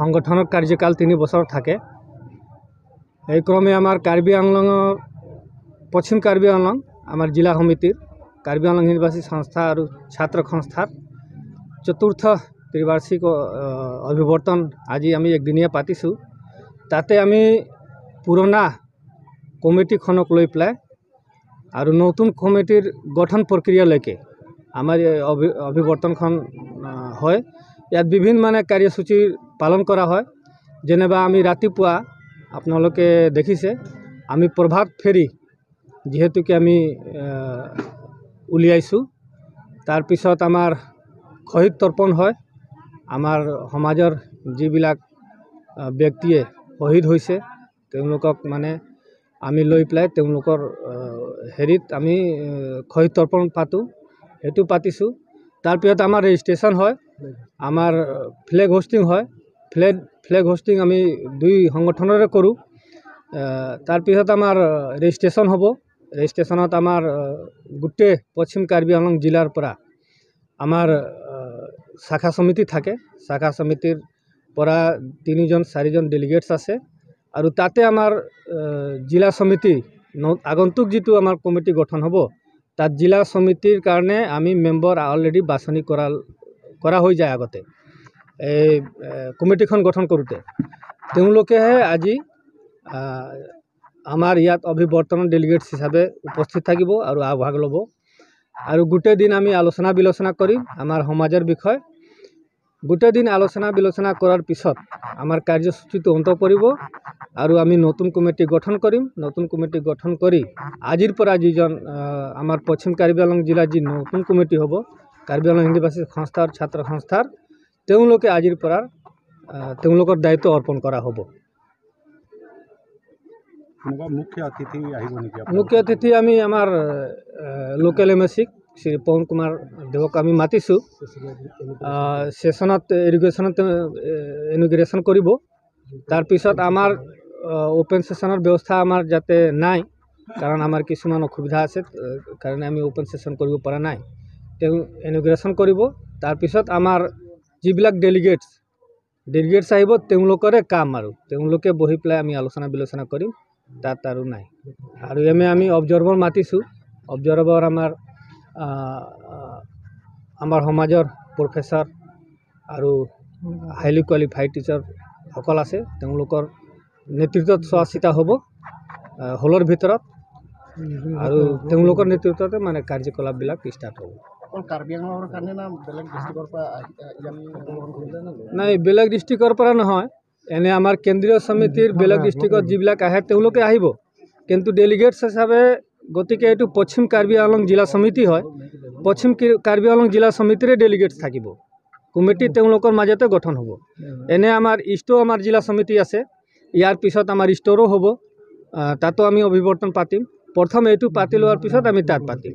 সংগঠনৰ কাৰ্যকাল 3 বছৰ থাকে। এই ক্ৰমে আমাৰ কাৰ্বি আংলঙৰ পশ্চিম কাৰ্বি আংলং আমাৰ জিলা সমিতিৰ কাৰ্বি আংলং নিৰ্বাচী সংস্থা আৰু ছাত্ৰ সংস্থাৰ চতুৰ্থ ত্ৰিবাৰ্ষিক অভিৱৰ্তন আজি আমি একদিনীয়া পাতিছোঁ। তাতে আমি পুৰণা কমিটিখনক লৈ পেলাই আৰু নতুন কমিটিৰ গঠন প্ৰক্ৰিয়ালৈকে আমাৰ অভিৱৰ্তনখন হয়। ইয়াত বিভিন্ন কাৰ্যসূচী পালন কৰা হয়। যেনেবা আমি ৰাতিপুৱা আপোনালোকে দেখিছে আমি প্ৰভাত ফেৰী যিহেতুকে আমি উলিয়াইছোঁ। তাৰপিছত আমাৰ শহীদ তৰ্পণ হয়। আমাৰ সমাজৰ যিবিলাক ব্যক্তিয়ে শহীদ হৈছে তেওঁলোকক আমি লৈ পেলাই তেওঁলোকৰ হেৰিত আমি শহীদ তৰ্পণ পাতোঁ, সেইটো পাতিছোঁ। তাৰপিছত আমাৰ ৰেজিষ্ট্ৰেশ্যন হয়, আমাৰ ফ্লেগ হোষ্টিং হয়। ফ্লেগ হোষ্টিং আমি 2 সংগঠনৰে কৰোঁ। তাৰপিছত আমাৰ ৰেজিষ্ট্ৰেশ্যন হ'ব। ৰেজিষ্ট্ৰেশ্যনত আমাৰ গোটেই পশ্চিম কাৰ্বি আংলং জিলাৰ পৰা আমাৰ শাখা সমিতি থাকে। শাখা সমিতিৰ পৰা 3-4জন ডেলিগেটছ আছে আৰু তাতে আমাৰ জিলা সমিতি আগন্তুক যিটো আমাৰ কমিটি গঠন হ'ব তাত জিলা সমিতিৰ কাৰণে আমি মেম্বৰ অলৰেডি বাছনি কৰা হৈ যায়। আগতে এই কমিটিখন গঠন কৰোঁতে তেওঁলোকেহে আজি আমাৰ ইয়াত অভিৱৰ্তনৰ ডেলিগেটছ হিচাপে উপস্থিত থাকিব আৰু আগভাগ ল'ব আৰু গোটেই দিন আমি আলোচনা বিলোচনা কৰিম আমাৰ সমাজৰ বিষয়ে। গোটেই দিন আলোচনা বিলোচনা কৰাৰ পিছত আমাৰ কাৰ্যসূচীটো অন্ত পৰিব আৰু আমি নতুন কমিটি গঠন কৰিম। নতুন কমিটি গঠন কৰি আজিৰ পৰা যিজন আমাৰ পশ্চিম কাৰ্বি আংলং জিলাৰ যি নতুন কমিটি হ'ব কাৰ্বি আংলং নিৰ্বাচী সংস্থা আৰু ছাত্ৰ সংস্থাৰ তেওঁলোকে আজিৰ পৰা তেওঁলোকৰ দায়িত্ব অৰ্পণ কৰা হ'ব। মুখ্য অতিথি আমি আমাৰ লোকেল MSC শ্ৰী পৱন কুমাৰ দেৱক আমি মাতিছোঁ। সেশ্যনত ইনগ্ৰেশ্যন কৰিব। তাৰপিছত আমাৰ ওপেন সেশ্যনৰ ব্যৱস্থা আমাৰ যাতে নাই, কাৰণ আমাৰ কিছুমান অসুবিধা আছে কাৰণে আমি ওপেন সেশ্যন কৰিব পৰা নাই। তেওঁ ইনগ্ৰেশ্যন কৰিব। তাৰপিছত আমাৰ যিবিলাক ডেলিগেটছ আহিব তেওঁলোকৰে কাম আৰু তেওঁলোকে বহি পেলাই আমি আলোচনা বিলোচনা কৰিম, তাত আৰু নাই। আৰু আমি অবজাৰ্ভাৰ মাতিছোঁ। অবজাৰ্ভাৰ আমাৰ সমাজৰ প্ৰফেচাৰ আৰু হাইলি কোৱালিফাইড টিচাৰসকল আছে। তেওঁলোকৰ নেতৃত্বত চোৱা চিতা হ'ব হলৰ ভিতৰত আৰু তেওঁলোকৰ নেতৃত্বতে কাৰ্যকলাপবিলাক ষ্টাৰ্ট হ'ব। নাই, বেলেগ ডিষ্ট্ৰিক্টৰ পৰা নহয়। এনে আমাৰ কেন্দ্ৰীয় সমিতিৰ বেলেগ ডিষ্ট্ৰিক্টত যিবিলাক আহে তেওঁলোকে আহিব, কিন্তু ডেলিগেটছ হিচাপে গতিকে এইটো পশ্চিম কাৰ্বি আংলং জিলা সমিতি হয়। পশ্চিম কাৰ্বি আংলং জিলা সমিতিৰে ডেলিগেটছ থাকিব। কমিটি তেওঁলোকৰ মাজতে গঠন হ'ব। এনে আমাৰ ইষ্টও আমাৰ জিলা সমিতি আছে। ইয়াৰ পিছত আমাৰ ইষ্টৰো হ'ব, তাতো আমি অভিৱৰ্তন পাতিম। প্ৰথম এইটো পাতি লোৱাৰ পিছত আমি তাত পাতিম।